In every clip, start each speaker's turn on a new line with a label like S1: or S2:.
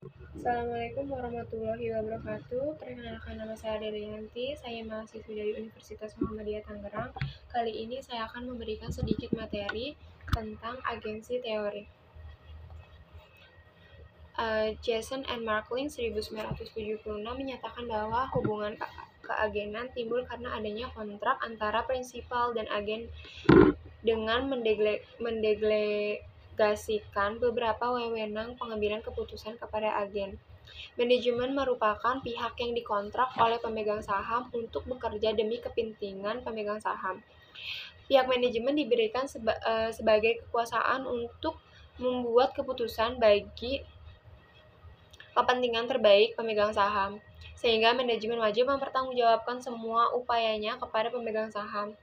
S1: Assalamualaikum warahmatullahi wabarakatuh. Perkenalkan, nama saya Delianti. Saya mahasiswi dari Universitas Muhammadiyah Tangerang. Kali ini saya akan memberikan sedikit materi tentang agensi teori. Jason and Markling 1976 menyatakan bahwa hubungan keagenan timbul karena adanya kontrak antara prinsipal dan agen dengan mendelegasikan beberapa wewenang pengambilan keputusan kepada agen. Manajemen merupakan pihak yang dikontrak oleh pemegang saham untuk bekerja demi kepentingan pemegang saham. Pihak manajemen diberikan sebagai kekuasaan untuk membuat keputusan bagi kepentingan terbaik pemegang saham, sehingga manajemen wajib mempertanggungjawabkan semua upayanya kepada pemegang saham.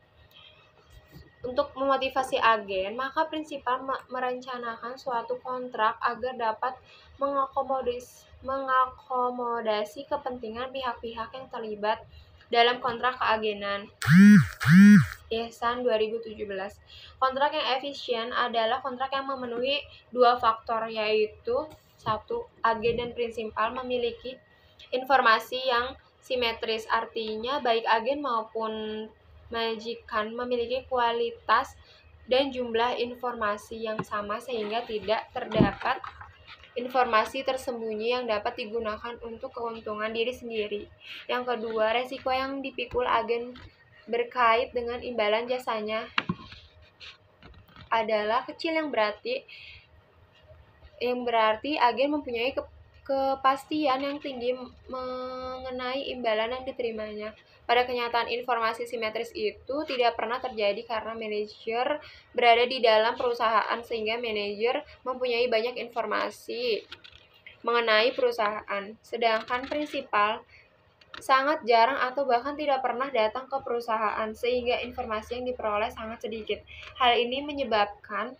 S1: Untuk memotivasi agen, maka prinsipal merencanakan suatu kontrak agar dapat mengakomodasi kepentingan pihak-pihak yang terlibat dalam kontrak keagenan. Ihsan 2017. Kontrak yang efisien adalah kontrak yang memenuhi dua faktor, yaitu satu, agen dan prinsipal memiliki informasi yang simetris, artinya baik agen maupun majikan memiliki kualitas dan jumlah informasi yang sama sehingga tidak terdapat informasi tersembunyi yang dapat digunakan untuk keuntungan diri sendiri. Yang kedua, resiko yang dipikul agen berkait dengan imbalan jasanya adalah kecil, yang berarti agen mempunyai kepastian yang tinggi mengenai imbalan yang diterimanya. Pada kenyataan, informasi simetris itu tidak pernah terjadi karena manajer berada di dalam perusahaan sehingga manajer mempunyai banyak informasi mengenai perusahaan, sedangkan prinsipal sangat jarang atau bahkan tidak pernah datang ke perusahaan sehingga informasi yang diperoleh sangat sedikit. Hal ini menyebabkan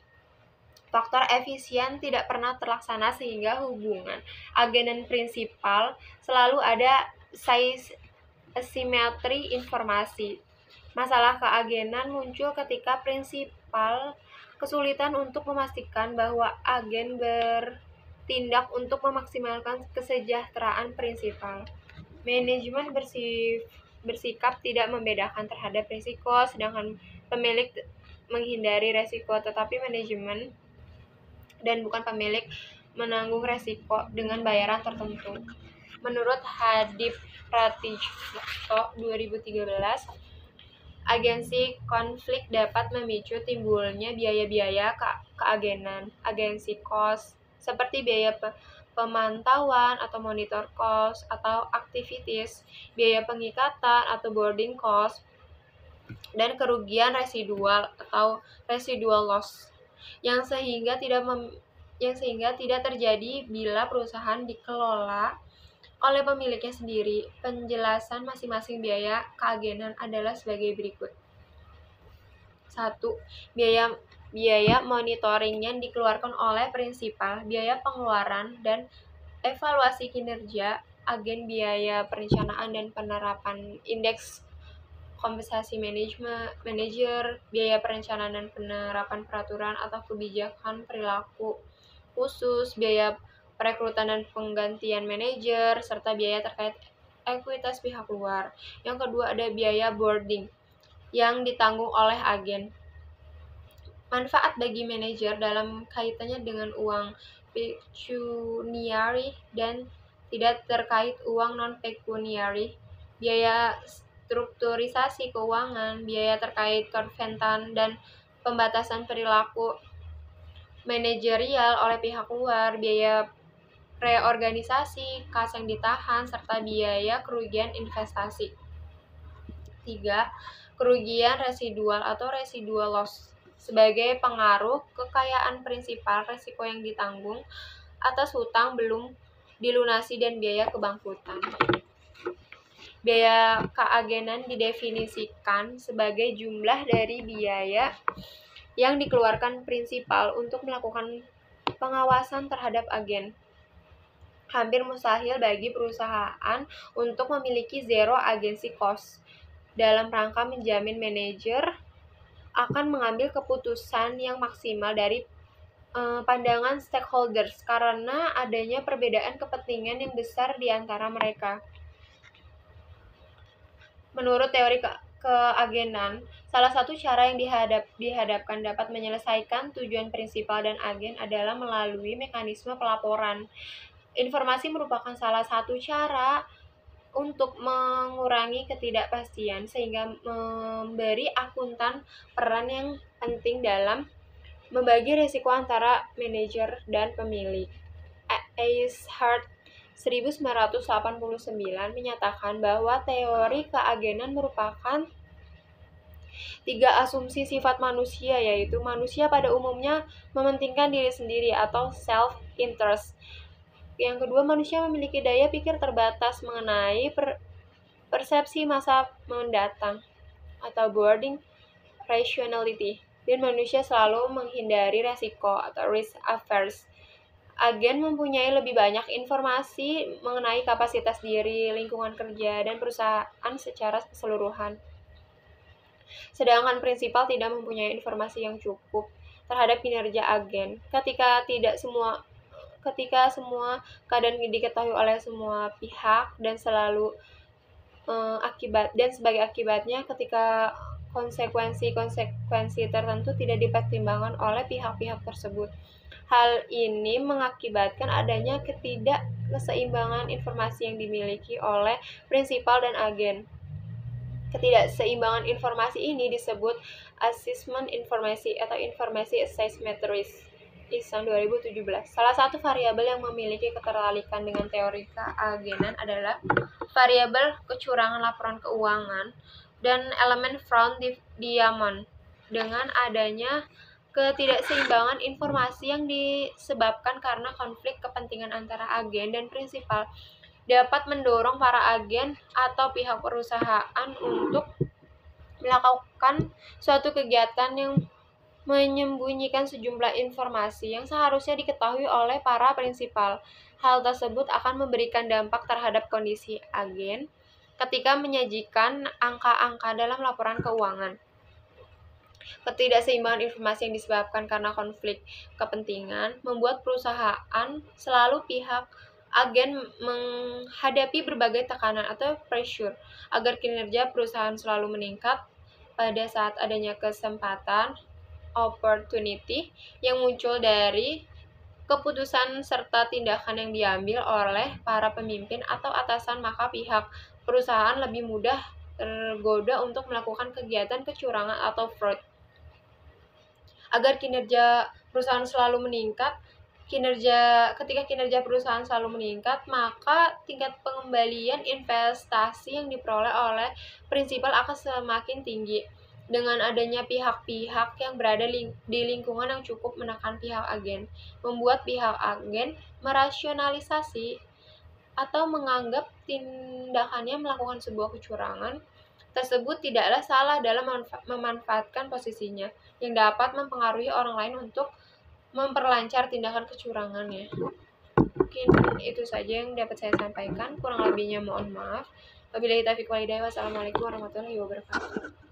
S1: faktor efisien tidak pernah terlaksana sehingga hubungan agen dan prinsipal selalu ada asimetri informasi. Masalah keagenan muncul ketika prinsipal kesulitan untuk memastikan bahwa agen bertindak untuk memaksimalkan kesejahteraan prinsipal. Manajemen bersikap tidak membedakan terhadap risiko, sedangkan pemilik menghindari risiko, tetapi manajemen dan bukan pemilik menanggung resiko dengan bayaran tertentu. Menurut Hadib Pratijto 2013, agensi konflik dapat memicu timbulnya biaya-biaya keagenan. Agensi cost seperti biaya pemantauan atau monitor cost atau activities, biaya pengikatan atau boarding cost, dan kerugian residual atau residual loss yang sehingga tidak terjadi bila perusahaan dikelola oleh pemiliknya sendiri. Penjelasan masing-masing biaya keagenan adalah sebagai berikut. 1. Biaya monitoring yang dikeluarkan oleh prinsipal, biaya pengeluaran dan evaluasi kinerja agen, biaya perencanaan dan penerapan indeks kompensasi manajer, biaya perencanaan dan penerapan peraturan atau kebijakan perilaku khusus, biaya perekrutan dan penggantian manajer, serta biaya terkait ekuitas pihak luar. Yang kedua, ada biaya boarding yang ditanggung oleh agen. Manfaat bagi manajer dalam kaitannya dengan uang pecuniary dan tidak terkait uang non-pecuniary, biaya strukturisasi keuangan, biaya terkait konventan dan pembatasan perilaku manajerial oleh pihak luar, biaya reorganisasi, kas yang ditahan, serta biaya kerugian investasi. 3. Kerugian residual atau residual loss sebagai pengaruh kekayaan prinsipal, resiko yang ditanggung atas hutang belum dilunasi, dan biaya kebangkrutan. Biaya keagenan didefinisikan sebagai jumlah dari biaya yang dikeluarkan prinsipal untuk melakukan pengawasan terhadap agen. Hampir mustahil bagi perusahaan untuk memiliki zero agency cost dalam rangka menjamin manajer akan mengambil keputusan yang maksimal dari pandangan stakeholders karena adanya perbedaan kepentingan yang besar di antara mereka. Menurut teori keagenan, salah satu cara yang dihadapkan dapat menyelesaikan tujuan prinsipal dan agen adalah melalui mekanisme pelaporan. Informasi merupakan salah satu cara untuk mengurangi ketidakpastian sehingga memberi akuntan peran yang penting dalam membagi risiko antara manajer dan pemilik. Eishart 1989 menyatakan bahwa teori keagenan merupakan 3 asumsi sifat manusia, yaitu manusia pada umumnya mementingkan diri sendiri atau self-interest. Yang kedua, manusia memiliki daya pikir terbatas mengenai persepsi masa mendatang atau boarding rationality. Dan manusia selalu menghindari resiko atau risk averse. Agen mempunyai lebih banyak informasi mengenai kapasitas diri, lingkungan kerja, dan perusahaan secara keseluruhan. Sedangkan prinsipal tidak mempunyai informasi yang cukup terhadap kinerja agen. Ketika semua keadaan diketahui oleh semua pihak dan sebagai akibatnya ketika konsekuensi tertentu tidak dipertimbangkan oleh pihak-pihak tersebut. Hal ini mengakibatkan adanya ketidakseimbangan informasi yang dimiliki oleh prinsipal dan agen. Ketidakseimbangan informasi ini disebut assessment informasi atau informasi assessment risk. ISAN 2017. Salah satu variabel yang memiliki ketertarikan dengan teori keagenan adalah variabel kecurangan laporan keuangan dan elemen fraud diamond. Dengan adanya ketidakseimbangan informasi yang disebabkan karena konflik kepentingan antara agen dan prinsipal dapat mendorong para agen atau pihak perusahaan untuk melakukan suatu kegiatan yang menyembunyikan sejumlah informasi yang seharusnya diketahui oleh para prinsipal. Hal tersebut akan memberikan dampak terhadap kondisi agen ketika menyajikan angka-angka dalam laporan keuangan. Ketidakseimbangan informasi yang disebabkan karena konflik kepentingan membuat perusahaan selalu pihak agen menghadapi berbagai tekanan atau pressure agar kinerja perusahaan selalu meningkat pada saat adanya kesempatan opportunity yang muncul dari keputusan serta tindakan yang diambil oleh para pemimpin atau atasan, maka pihak perusahaan lebih mudah tergoda untuk melakukan kegiatan kecurangan atau fraud. Agar kinerja perusahaan selalu meningkat, ketika kinerja perusahaan selalu meningkat, maka tingkat pengembalian investasi yang diperoleh oleh prinsipal akan semakin tinggi. Dengan adanya pihak-pihak yang berada di lingkungan yang cukup menekan pihak agen, membuat pihak agen merasionalisasi atau menganggap tindakannya melakukan sebuah kecurangan tersebut tidaklah salah dalam memanfaatkan posisinya yang dapat mempengaruhi orang lain untuk memperlancar tindakan kecurangannya. Mungkin itu saja yang dapat saya sampaikan, kurang lebihnya mohon maaf. Wabillahi taufiq walhidayah. Wassalamualaikum warahmatullahi wabarakatuh.